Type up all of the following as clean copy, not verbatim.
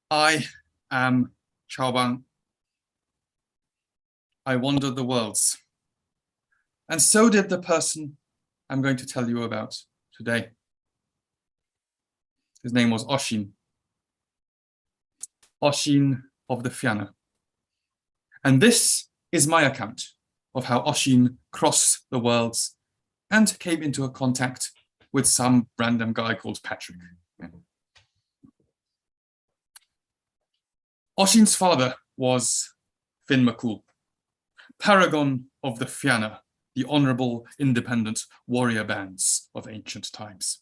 I am Chaobang. I wandered the worlds. And so did the person I'm going to tell you about today. His name was Oisin. Oisin of the Fianna. And this is my account of how Oisin crossed the worlds and came into a contact with some random guy called Patrick. Oisin's father was Finn McCool, paragon of the Fianna, the honourable, independent warrior bands of ancient times.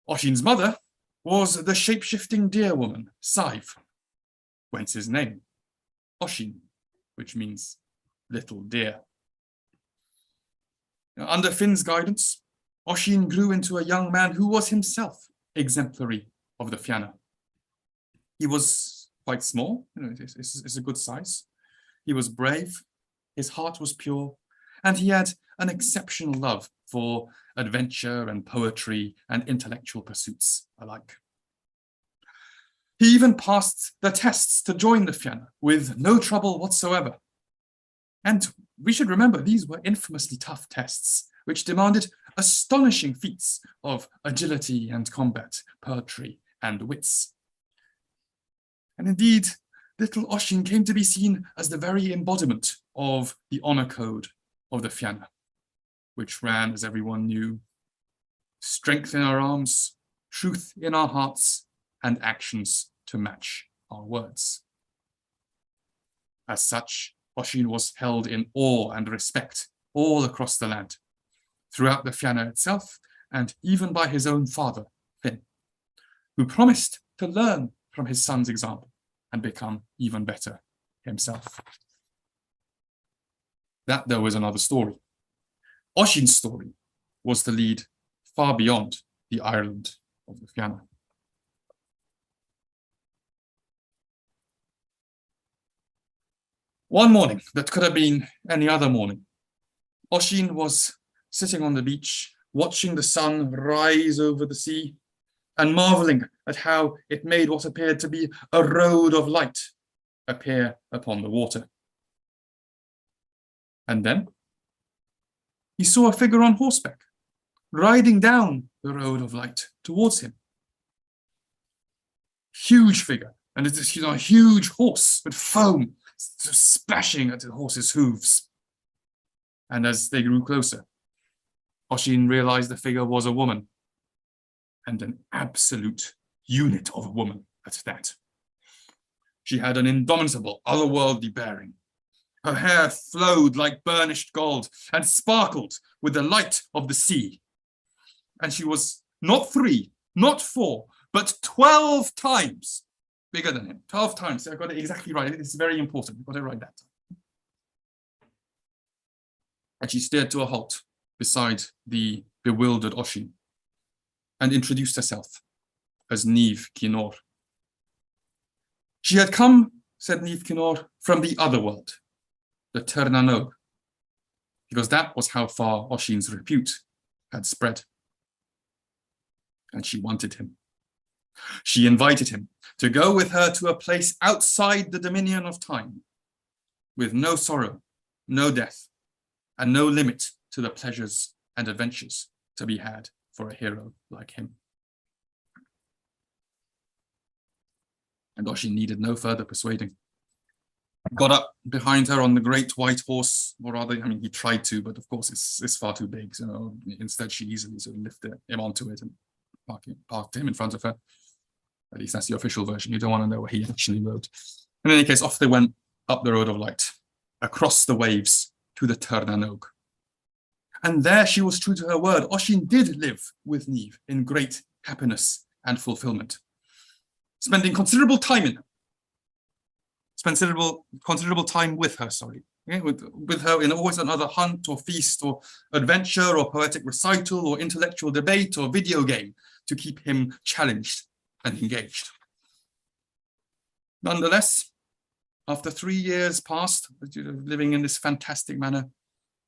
Oisin's mother was the shape-shifting deer woman, Sive, whence his name, Oisin, which means little deer. Now, under Finn's guidance, Oisin grew into a young man who was himself exemplary of the Fianna. He was quite small, it's a good size. He was brave, his heart was pure, and he had an exceptional love for adventure and poetry and intellectual pursuits alike. He even passed the tests to join the Fianna with no trouble whatsoever. And we should remember these were infamously tough tests, which demanded astonishing feats of agility and combat, poetry and wits. And indeed, little Oisin came to be seen as the very embodiment of the honour code of the Fianna, which ran, as everyone knew, strength in our arms, truth in our hearts, and actions to match our words. As such, Oisin was held in awe and respect all across the land, throughout the Fianna itself, and even by his own father, Finn, who promised to learn from his son's example and become even better himself. That, though, is another story. Oisin's story was to lead far beyond the Ireland of the Fianna. One morning that could have been any other morning, Oisin was sitting on the beach, watching the sun rise over the sea, and marvelling at how it made what appeared to be a road of light appear upon the water. And then he saw a figure on horseback, riding down the road of light towards him. Huge figure, and it's a huge horse with foam splashing at the horse's hooves. And as they grew closer, Oisin realized the figure was a woman, and an absolute unit of a woman at that. She had an indomitable, otherworldly bearing. Her hair flowed like burnished gold and sparkled with the light of the sea. And she was not 3, not 4, but 12 times bigger than him. 12 times. I got it exactly right. It's very important. You've got it right that time. And she steered to a halt beside the bewildered Oisin and introduced herself as Niamh Cinnór. She had come, said Niamh Cinnór, from the other world, the Tirnanog, because that was how far Oisin's repute had spread. And she wanted him. She invited him to go with her to a place outside the dominion of time, with no sorrow, no death, and no limit to the pleasures and adventures to be had for a hero like him. And Oisin needed no further persuading. He got up behind her on the great white horse, or rather, I mean, he tried to, but of course it's far too big. So instead, she easily sort of lifted him onto it and parked him in front of her. At least that's the official version. You don't want to know what he actually wrote. In any case, off they went up the road of light, across the waves to the Tirnanog. And there she was true to her word. Oisin did live with Niamh in great happiness and fulfillment, spending considerable time with her, with her in always another hunt or feast or adventure or poetic recital or intellectual debate or video game to keep him challenged and engaged. Nonetheless, after 3 years passed, living in this fantastic manner,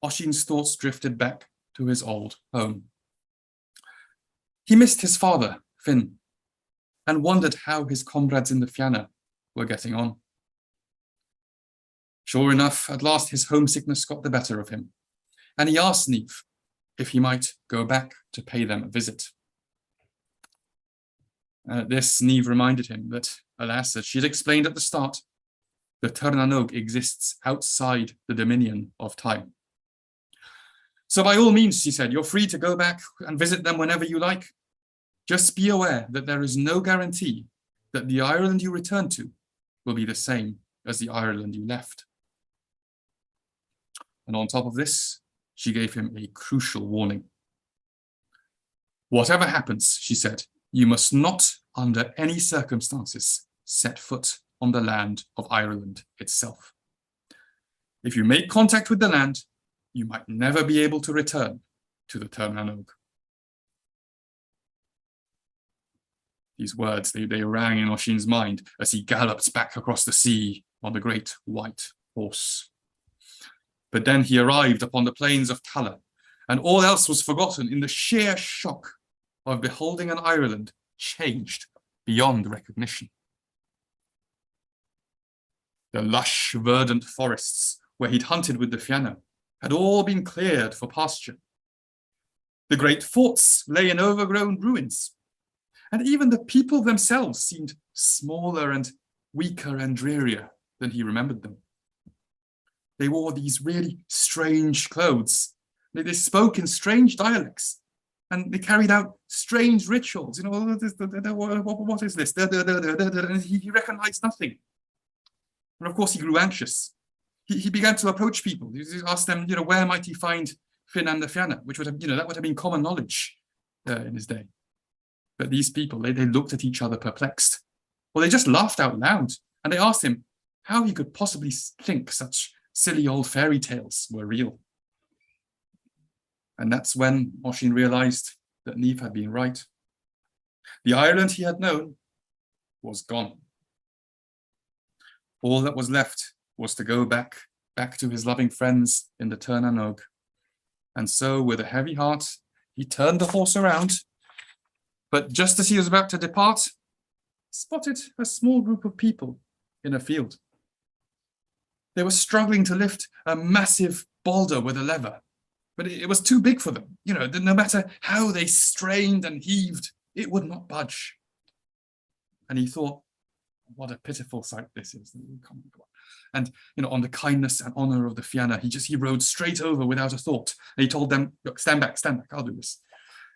Oisin's thoughts drifted back to his old home. He missed his father, Finn, and wondered how his comrades in the Fianna were getting on. Sure enough, at last his homesickness got the better of him, and he asked Niamh if he might go back to pay them a visit. This Niamh reminded him that, alas, as she had explained at the start, the Tirnanog exists outside the dominion of time. So by all means, she said, you're free to go back and visit them whenever you like. Just be aware that there is no guarantee that the Ireland you return to will be the same as the Ireland you left. And on top of this, she gave him a crucial warning. Whatever happens, she said, you must not, under any circumstances, set foot on the land of Ireland itself. If you make contact with the land, you might never be able to return to the Tirnanog. These words, they rang in Oisin's mind as he galloped back across the sea on the great white horse. But then he arrived upon the plains of Acallamh, and all else was forgotten in the sheer shock of beholding an Ireland changed beyond recognition. The lush, verdant forests where he'd hunted with the Fianna had all been cleared for pasture. The great forts lay in overgrown ruins, and even the people themselves seemed smaller and weaker and drearier than he remembered them. They wore these really strange clothes. They spoke in strange dialects, and they carried out strange rituals. You know, what is this? And he recognized nothing. And of course, he grew anxious. He began to approach people. He asked them, where might he find Finn and the Fianna, which would have, that would have been common knowledge in his day. But these people, they looked at each other perplexed. Well, they just laughed out loud, and they asked him how he could possibly think such silly old fairy tales were real. And that's when Oisin realized that Niamh had been right. The Ireland he had known was gone. All that was left was to go back to his loving friends in the Tirnanog. And so, with a heavy heart, he turned the horse around. But just as he was about to depart, spotted a small group of people in a field. They were struggling to lift a massive boulder with a lever, but it was too big for them. No matter how they strained and heaved, it would not budge. And he thought, what a pitiful sight this is. And on the kindness and honor of the Fianna, he rode straight over without a thought. And he told them, look, stand back, I'll do this.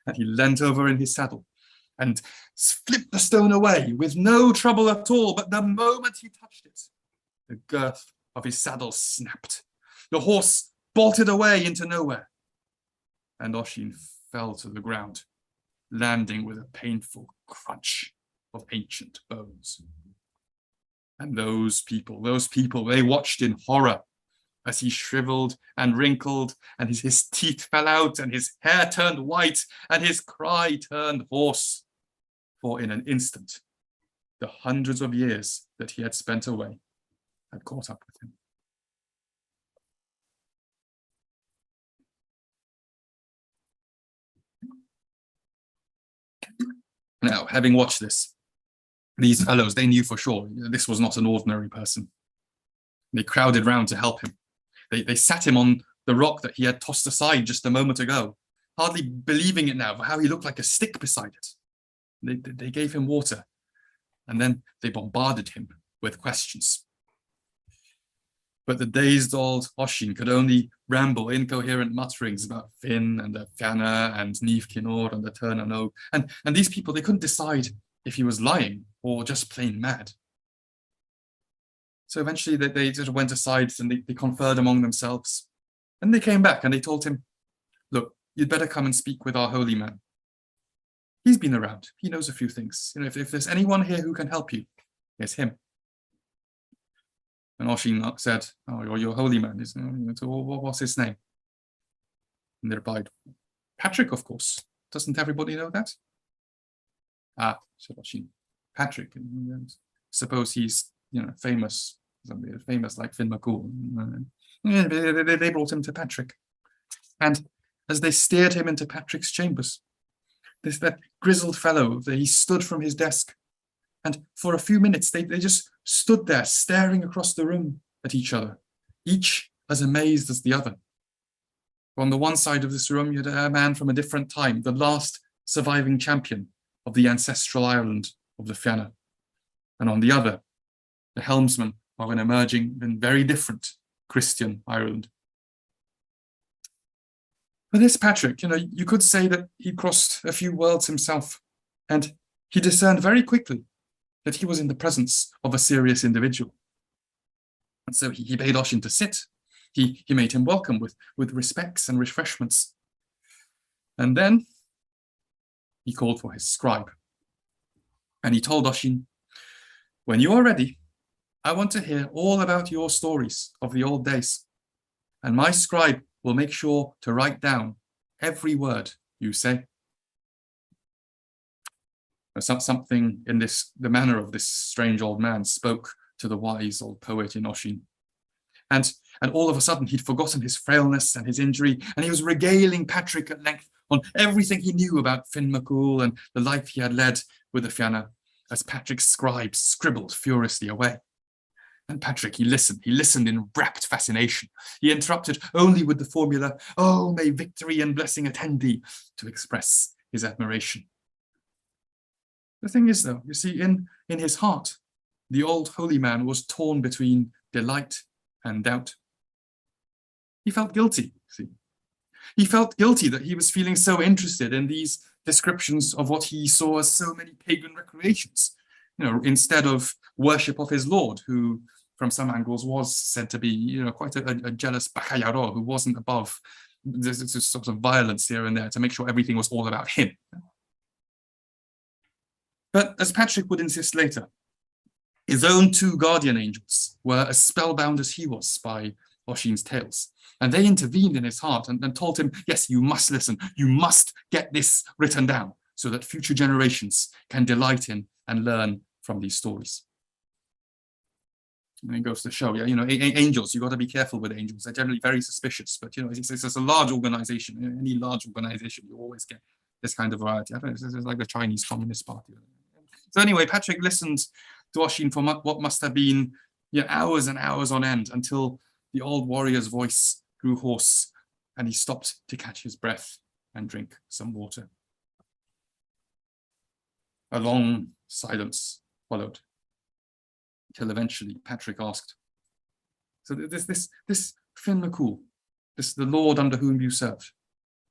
And he leant over in his saddle and flipped the stone away with no trouble at all. But the moment he touched it, the girth of his saddle snapped. The horse bolted away into nowhere. And Oisin fell to the ground, landing with a painful crunch of ancient bones. And those people, they watched in horror as he shriveled and wrinkled, and his teeth fell out, and his hair turned white, and his cry turned hoarse. For in an instant, the hundreds of years that he had spent away had caught up with him. Now, having watched this, these fellows, they knew for sure this was not an ordinary person. They crowded round to help him. They sat him on the rock that he had tossed aside just a moment ago, hardly believing it now for how he looked like a stick beside it. They gave him water, and then they bombarded him with questions. But the dazed old Oisin could only ramble incoherent mutterings about Finn and the Fianna and Niamh Kinor and the Tirnanog. And these people, they couldn't decide if he was lying or just plain mad. So eventually they sort of went aside and they conferred among themselves. And they came back and they told him, look, you'd better come and speak with our holy man. He's been around. He knows a few things. If there's anyone here who can help you, it's him. And Oisin said, oh, your holy man. So what's his name? And they replied, Patrick, of course. Doesn't everybody know that? Ah, said Oisin. Patrick. Suppose he's, famous like Finn McCool. They brought him to Patrick. And as they steered him into Patrick's chambers, that grizzled fellow, he stood from his desk And for a few minutes, they just stood there staring across the room at each other, each as amazed as the other. On the one side of this room, you had a man from a different time, the last surviving champion of the ancestral Ireland of the Fianna. And on the other, the helmsman of an emerging and very different Christian Ireland. For this Patrick, you could say that he crossed a few worlds himself, and he discerned very quickly that he was in the presence of a serious individual. And so he bade Oisin to sit. He made him welcome with respects and refreshments. And then he called for his scribe. And he told Oisin, "When you are ready, I want to hear all about your stories of the old days. And my scribe will make sure to write down every word you say." Something in the manner of this strange old man spoke to the wise old poet in Oisin. And all of a sudden, he'd forgotten his frailness and his injury, and he was regaling Patrick at length on everything he knew about Finn McCool and the life he had led with the Fianna, as Patrick's scribe scribbled furiously away. And Patrick, he listened in rapt fascination. He interrupted only with the formula, "Oh, may victory and blessing attend thee," to express his admiration. The thing is, though, you see, in his heart, the old holy man was torn between delight and doubt. He felt guilty, see. He felt guilty that he was feeling so interested in these descriptions of what he saw as so many pagan recreations, instead of worship of his Lord, who, from some angles, was said to be, quite a jealous bacayaro who wasn't above this sort of violence here and there to make sure everything was all about him. But as Patrick would insist later, his own two guardian angels were as spellbound as he was by Oisin's tales. And they intervened in his heart and told him, yes, you must listen. You must get this written down so that future generations can delight in and learn from these stories. And it goes to show, angels, you've got to be careful with angels. They're generally very suspicious, but, it's a large organization. Any large organization, you always get this kind of variety. I don't know, it's like the Chinese Communist Party. So anyway, Patrick listened to Oisin for what must have been hours and hours on end until the old warrior's voice grew hoarse and he stopped to catch his breath and drink some water. A long silence followed, till eventually Patrick asked, "So this Finn McCool, the Lord under whom you serve,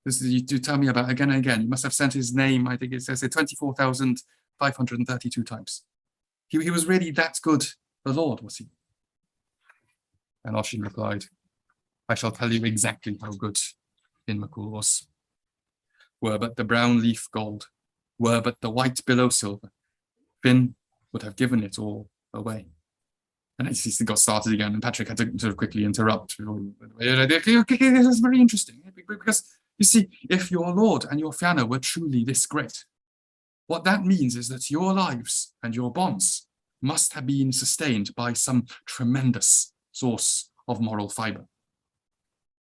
you do tell me about again and again. You must have sent his name, I think it says 24,532 times. He was really that good a Lord, was he?" And Oisin replied, "I shall tell you exactly how good Finn McCool was. Were but the brown leaf gold, were but the white billow silver, Finn would have given it all away." And he got started again, and Patrick had to sort of quickly interrupt. This is very interesting, because you see, if your Lord and your Fianna were truly this great, what that means is that your lives and your bonds must have been sustained by some tremendous source of moral fibre.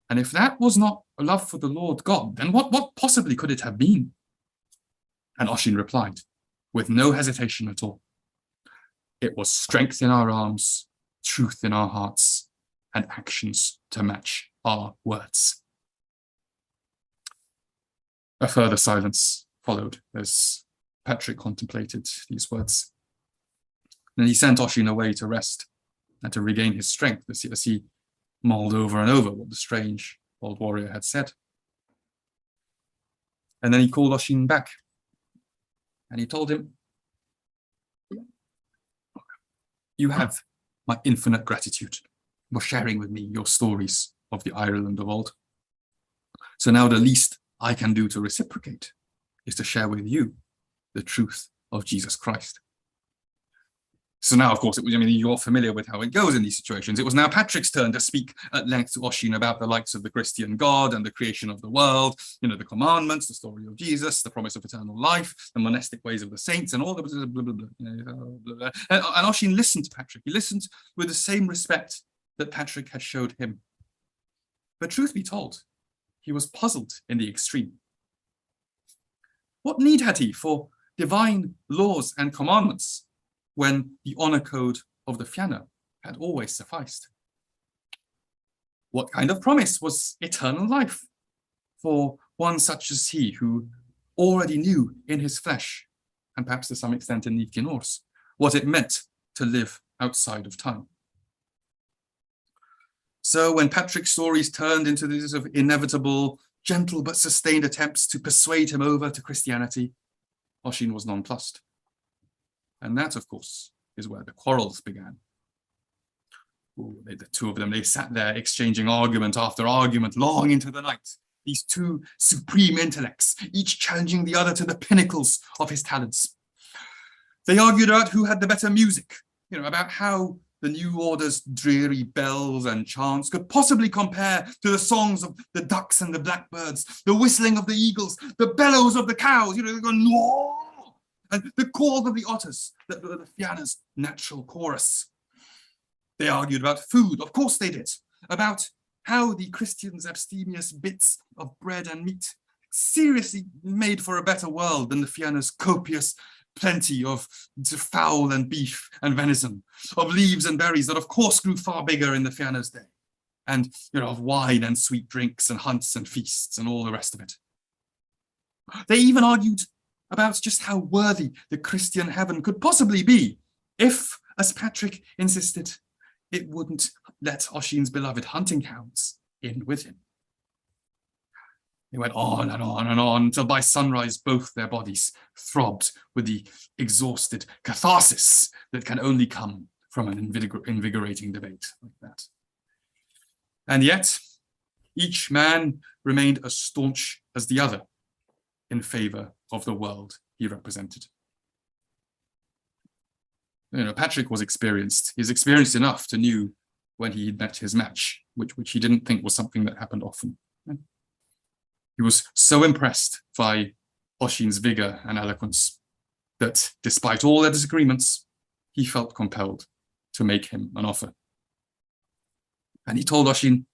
And if that was not a love for the Lord God, then what possibly could it have been? And Oisin replied, with no hesitation at all, "It was strength in our arms, truth in our hearts, and actions to match our words." A further silence followed as Patrick contemplated these words. Then he sent Oisin away to rest and to regain his strength as he mulled over and over what the strange old warrior had said. And then he called Oisin back and he told him, "You have my infinite gratitude for sharing with me your stories of the Ireland of old. So now the least I can do to reciprocate is to share with you the truth of Jesus Christ." So now, of course, you're familiar with how it goes in these situations. It was now Patrick's turn to speak at length to Oisin about the likes of the Christian God and the creation of the world, the commandments, the story of Jesus, the promise of eternal life, the monastic ways of the saints, and all the blah, blah, blah. And Oisin listened to Patrick. He listened with the same respect that Patrick had showed him. But truth be told, he was puzzled in the extreme. What need had he for divine laws and commandments when the honour code of the Fianna had always sufficed? What kind of promise was eternal life for one such as he, who already knew in his flesh, and perhaps to some extent in Nifkin Ors, what it meant to live outside of time? So when Patrick's stories turned into these sort of inevitable, gentle but sustained attempts to persuade him over to Christianity, Oisin was nonplussed. And that, of course, is where the quarrels began. The two of them, they sat there exchanging argument after argument long into the night. These two supreme intellects, each challenging the other to the pinnacles of his talents. They argued about who had the better music, about how the new order's dreary bells and chants could possibly compare to the songs of the ducks and the blackbirds, the whistling of the eagles, the bellows of the cows, they go, no! And the calls of the otters, the Fianna's natural chorus. They argued about food, of course they did, about how the Christians' abstemious bits of bread and meat seriously made for a better world than the Fianna's copious plenty of fowl and beef and venison, of leaves and berries that of course grew far bigger in the Fianna's day, and of wine and sweet drinks and hunts and feasts and all the rest of it. They even argued about just how worthy the Christian heaven could possibly be if, as Patrick insisted, it wouldn't let Oisin's beloved hunting hounds in with him. They went on and on and on until by sunrise both their bodies throbbed with the exhausted catharsis that can only come from an invigorating debate like that. And yet, each man remained as staunch as the other in favour of the world he represented. Patrick was experienced. He was experienced enough to know when he met his match, which he didn't think was something that happened often. He was so impressed by Oisin's vigour and eloquence that, despite all their disagreements, he felt compelled to make him an offer. And he told Oisin,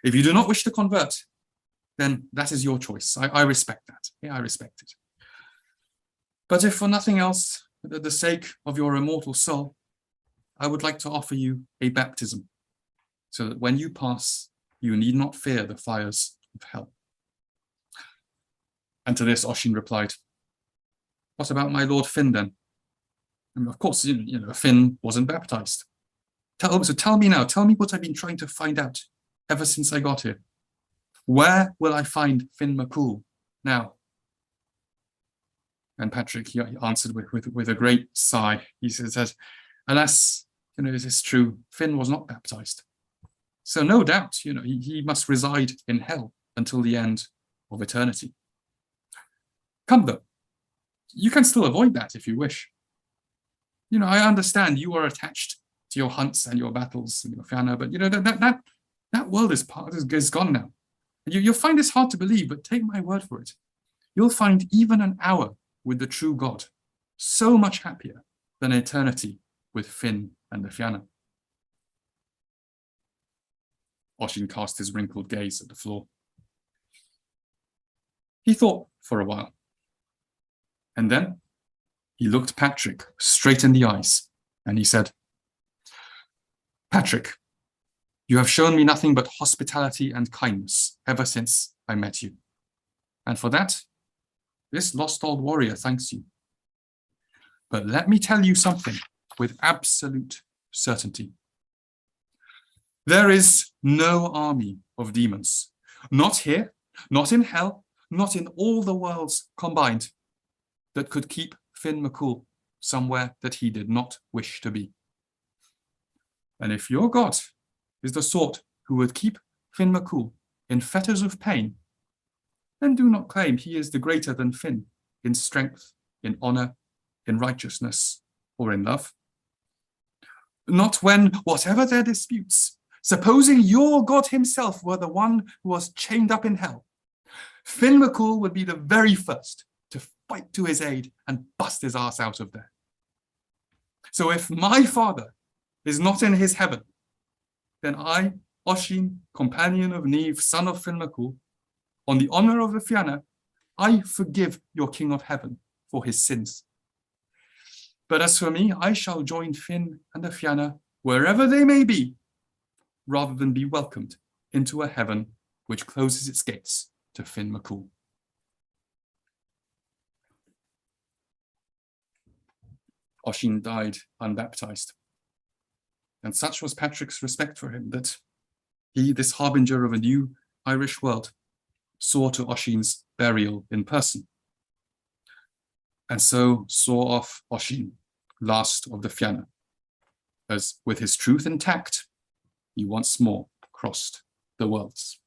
if you do not wish to convert, then that is your choice. I respect that. Yeah, I respect it. But if for nothing else, for the sake of your immortal soul, I would like to offer you a baptism, so that when you pass, you need not fear the fires of hell. And to this, Oisin replied, what about my Lord Finn then? And of course, Finn wasn't baptized. So tell me now, tell me what I've been trying to find out ever since I got here. Where will I find Finn McCool now? And Patrick, he answered with a great sigh. He says, alas, it is true, Finn was not baptized. So no doubt, he must reside in hell until the end of eternity. Come though, you can still avoid that if you wish. I understand you are attached to your hunts and your battles and your Fianna, but that world is gone now. You'll find this hard to believe, but take my word for it. You'll find even an hour with the true God so much happier than eternity with Finn and the Fianna. Oisin cast his wrinkled gaze at the floor. He thought for a while, and then he looked Patrick straight in the eyes, and he said, Patrick, you have shown me nothing but hospitality and kindness ever since I met you. And for that, this lost old warrior thanks you. But let me tell you something with absolute certainty. There is no army of demons, not here, not in hell, not in all the worlds combined, that could keep Finn McCool somewhere that he did not wish to be. And if your God is the sort who would keep Finn McCool in fetters of pain, then do not claim he is the greater than Finn in strength, in honour, in righteousness, or in love. Not when, whatever their disputes, supposing your God himself were the one who was chained up in hell, Finn McCool would be the very first to fight to his aid and bust his ass out of there. So if my father is not in his heaven, then I, Oisin, companion of Niamh, son of Finn McCool, on the honour of the Fianna, I forgive your King of Heaven for his sins. But as for me, I shall join Finn and the Fianna wherever they may be, rather than be welcomed into a heaven which closes its gates to Finn McCool. Oisin died unbaptized, and such was Patrick's respect for him that he, this harbinger of a new Irish world, saw to Oisin's burial in person, and so saw off Oisin, last of the Fianna, as with his truth and tact, he once more crossed the worlds.